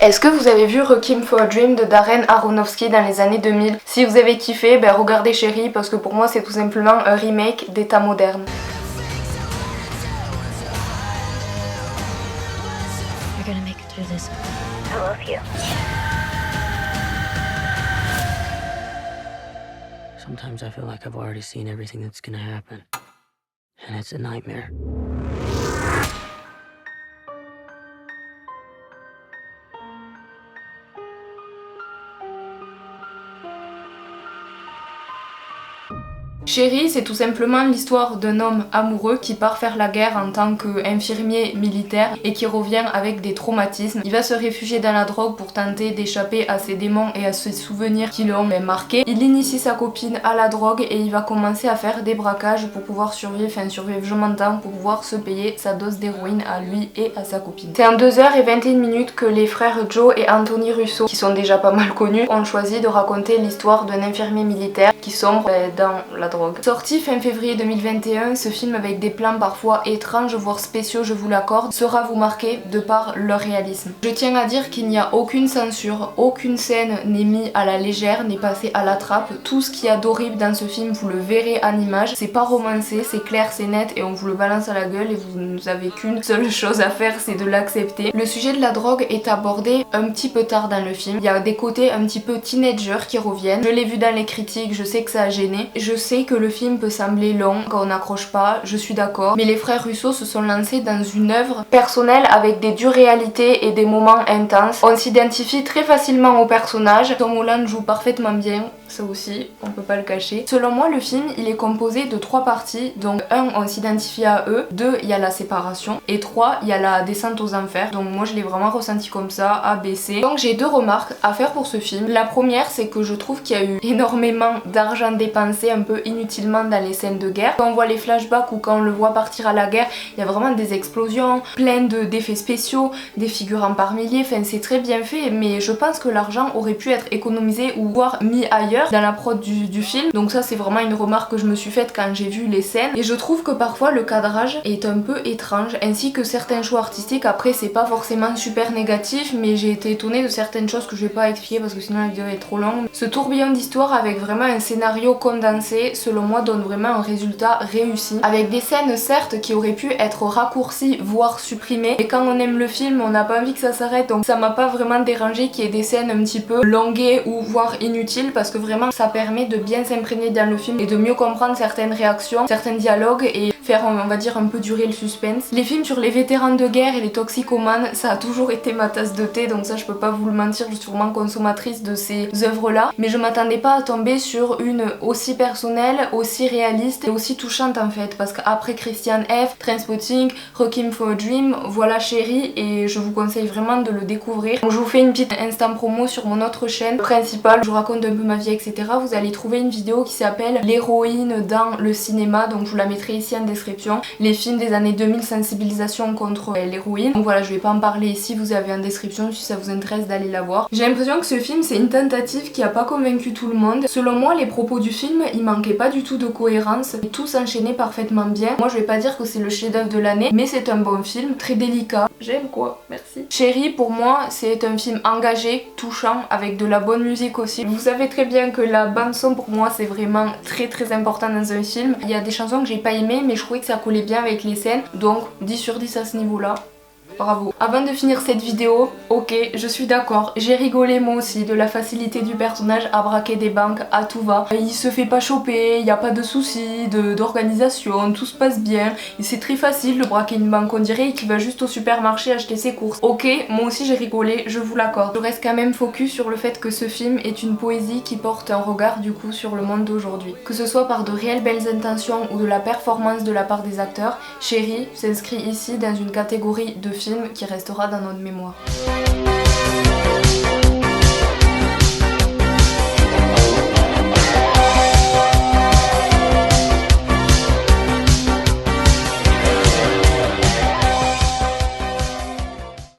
Est-ce que vous avez vu Requiem for a Dream de Darren Aronofsky dans les années 2000? Si vous avez kiffé, regardez Chérie parce que pour moi c'est tout simplement un remake d'état moderne. You're gonna make it through this. I love you. Sometimes I feel like I've already seen everything that's gonna happen. And it's a nightmare. Chérie, c'est tout simplement l'histoire d'un homme amoureux qui part faire la guerre en tant qu'infirmier militaire et qui revient avec des traumatismes. Il va se réfugier dans la drogue pour tenter d'échapper à ses démons et à ses souvenirs qui l'ont marqué. Il initie sa copine à la drogue et il va commencer à faire des braquages pour pouvoir survivre, je m'entends, pour pouvoir se payer sa dose d'héroïne à lui et à sa copine. C'est en 2h21 que les frères Joe et Anthony Russo, qui sont déjà pas mal connus, ont choisi de raconter l'histoire d'un infirmier militaire qui sombre dans la drogue. Sorti fin février 2021, ce film avec des plans parfois étranges voire spéciaux, je vous l'accorde, sera vous marquer de par leur réalisme. Je tiens à dire qu'il n'y a aucune censure, aucune scène n'est mise à la légère, n'est passée à la trappe. Tout ce qu'il y a d'horrible dans ce film, vous le verrez en image. C'est pas romancé, c'est clair, c'est net et on vous le balance à la gueule et vous n'avez qu'une seule chose à faire, c'est de l'accepter. Le sujet de la drogue est abordé un petit peu tard dans le film. Il y a des côtés un petit peu teenager qui reviennent. Je l'ai vu dans les critiques, je sais que ça a gêné. Je sais que le film peut sembler long quand on n'accroche pas, je suis d'accord, mais les frères Russo se sont lancés dans une œuvre personnelle avec des dures réalités et des moments intenses. On s'identifie très facilement aux personnages. Tom Holland joue parfaitement bien, ça aussi, on peut pas le cacher. Selon moi, le film, il est composé de 3 parties, donc 1, on s'identifie à eux, 2, il y a la séparation, et 3, il y a la descente aux enfers. Donc moi je l'ai vraiment ressenti comme ça, A, B, C. Donc j'ai 2 remarques à faire pour ce film. La première, c'est que je trouve qu'il y a eu énormément d'argent dépensé un peu inutilement dans les scènes de guerre. Quand on voit les flashbacks ou quand on le voit partir à la guerre, il y a vraiment des explosions, plein d'effets spéciaux, des figurants par milliers, enfin c'est très bien fait, mais je pense que l'argent aurait pu être économisé ou voire mis ailleurs dans la prod du film. Donc ça c'est vraiment une remarque que je me suis faite quand j'ai vu les scènes, et je trouve que parfois le cadrage est un peu étrange, ainsi que certains choix artistiques. Après c'est pas forcément super négatif, mais j'ai été étonnée de certaines choses que je vais pas expliquer parce que sinon la vidéo est trop longue. Ce tourbillon d'histoire avec vraiment un scénario condensé, selon moi donne vraiment un résultat réussi, avec des scènes certes qui auraient pu être raccourcies voire supprimées, et quand on aime le film on n'a pas envie que ça s'arrête, donc ça m'a pas vraiment dérangé qu'il y ait des scènes un petit peu longuées ou voire inutiles, parce que vraiment ça permet de bien s'imprégner dans le film et de mieux comprendre certaines réactions, certains dialogues et faire on va dire un peu durer le suspense. Les films sur les vétérans de guerre et les toxicomanes, ça a toujours été ma tasse de thé, donc ça je peux pas vous le mentir, je suis vraiment consommatrice de ces œuvres là, mais je m'attendais pas à tomber sur une aussi personnelle, aussi réaliste et aussi touchante en fait, parce qu'après Christian F, Trainspotting, Requiem for a Dream, voilà Chérie, et je vous conseille vraiment de le découvrir. Donc je vous fais une petite instant promo sur mon autre chaîne principale, je vous raconte un peu ma vie etc. Vous allez trouver une vidéo qui s'appelle l'héroïne dans le cinéma, donc je vous la mettrai ici en description. Les films des années 2000, sensibilisation contre l'héroïne. Donc voilà, je vais pas en parler ici, vous avez en description si ça vous intéresse d'aller la voir. J'ai l'impression que ce film c'est une tentative qui a pas convaincu tout le monde. Selon moi les propos du film il manquait pas du tout de cohérence et tout s'enchaînait parfaitement bien. Moi je vais pas dire que c'est le chef-d'œuvre de l'année, mais c'est un bon film, très délicat. J'aime quoi, merci. Chérie pour moi c'est un film engagé, touchant, avec de la bonne musique aussi. Vous savez très bien que la bande son pour moi c'est vraiment très important dans un film. Il y a des chansons que j'ai pas aimées mais je trouvais que ça collait bien avec les scènes, donc 10 sur 10 à ce niveau là. Bravo. Avant de finir cette vidéo, ok, je suis d'accord, j'ai rigolé moi aussi de la facilité du personnage à braquer des banques à tout va. Il se fait pas choper, il n'y a pas de soucis d'organisation, tout se passe bien. C'est très facile de braquer une banque, on dirait qu'il va juste au supermarché acheter ses courses. Ok, moi aussi j'ai rigolé, je vous l'accorde. Je reste quand même focus sur le fait que ce film est une poésie qui porte un regard du coup sur le monde d'aujourd'hui. Que ce soit par de réelles belles intentions ou de la performance de la part des acteurs, Chérie s'inscrit ici dans une catégorie de film qui restera dans notre mémoire.